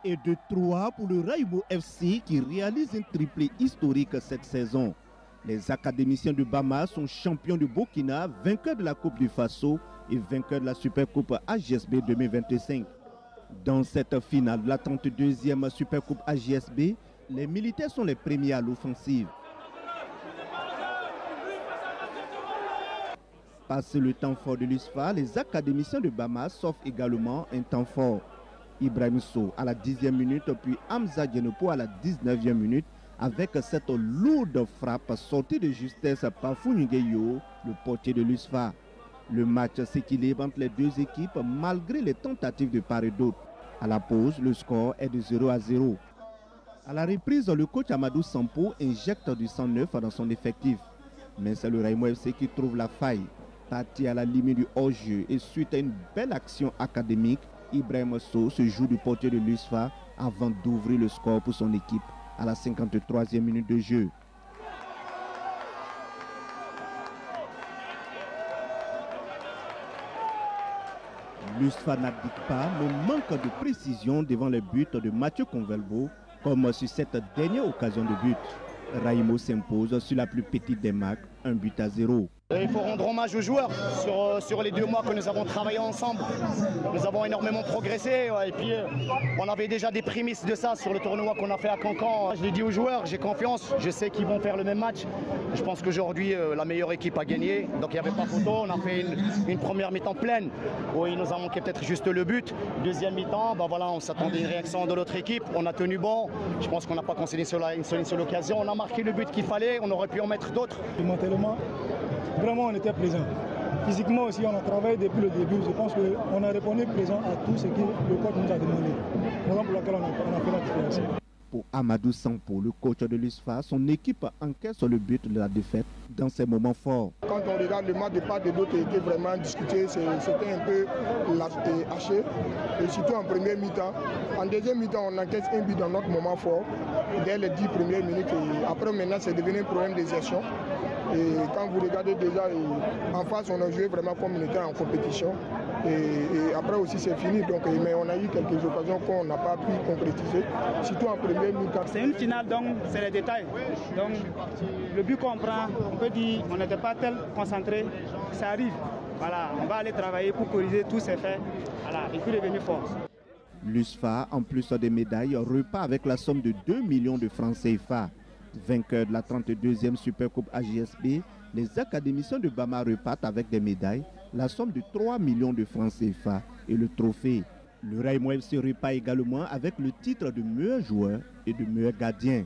Et de 3 pour le Raïmo FC qui réalise un triplé historique cette saison. Les académiciens de Bama sont champions du Burkina, vainqueurs de la Coupe du Faso et vainqueurs de la Supercoupe AJSB 2025. Dans cette finale de la 32e Supercoupe AJSB, les militaires sont les premiers à l'offensive. Passé le temps fort de l'USFA, les académiciens de Bama s'offrent également un temps fort. Ibrahim Sow à la 10e minute, puis Hamza Djenopo à la 19e minute, avec cette lourde frappe sortie de justesse par Funungeyo, le portier de l'USFA. Le match s'équilibre entre les deux équipes malgré les tentatives de part et d'autre. À la pause, le score est de 0-0. À la reprise, le coach Amadou Sampo injecte du sang neuf dans son effectif. Mais c'est le Raïmo FC qui trouve la faille. Parti à la limite du hors-jeu et suite à une belle action académique, Ibrahim Sow se joue du portier de l'USFA avant d'ouvrir le score pour son équipe à la 53e minute de jeu. L'USFA n'abdique pas, mais manque de précision devant les buts de Mathieu Convelbo, comme sur cette dernière occasion de but. Raïmo s'impose sur la plus petite des marques, 1-0. Il faut rendre hommage aux joueurs sur les 2 mois que nous avons travaillé ensemble. Nous avons énormément progressé et puis on avait déjà des prémices de ça sur le tournoi qu'on a fait à Cancan. Je l'ai dit aux joueurs, j'ai confiance, je sais qu'ils vont faire le même match. Je pense qu'aujourd'hui la meilleure équipe a gagné, donc il n'y avait pas photo. On a fait une première mi-temps pleine où il nous a manqué peut-être juste le but. Deuxième mi-temps, voilà, on s'attendait à une réaction de l'autre équipe. On a tenu bon, je pense qu'on n'a pas concédé une seule occasion. On a marqué le but qu'il fallait, on aurait pu en mettre d'autres. Mentalement, vraiment on était présent. Physiquement aussi, on a travaillé depuis le début. Je pense qu'on a répondu présent à tout ce que le coach nous a demandé. Raison pour laquelle on a fait la différence. Pour Amadou Sampo, le coach de l'USFA, son équipe encaisse le but de la défaite dans ces moments forts. Quand on regarde le match de part et d'autre était vraiment discuté, c'était un peu haché, et surtout en première mi-temps. En deuxième mi-temps, on encaisse un but dans notre moment fort, dès les 10 premières minutes. Et après, maintenant, c'est devenu un problème de gestion. Et quand vous regardez déjà, en face, on a joué vraiment comme on était en compétition. Et après aussi, c'est fini. Donc, mais on a eu quelques occasions qu'on n'a pas pu concrétiser, surtout en première mi-temps. C'est une finale, donc c'est les détails. Donc, le but qu'on prend, on peut dire on n'était pas tel concentré, ça arrive. Voilà, on va aller travailler pour corriger tous ces faits. Voilà, et puis devenir fort. L'USFA, en plus des médailles, repart avec la somme de 2 millions de francs CFA. Vainqueur de la 32e Supercoupe AJSB, les académiciens de Bama repartent avec des médailles, la somme de 3 millions de francs CFA et le trophée. Le Raïmo FC repart également avec le titre de meilleur joueur et de meilleur gardien.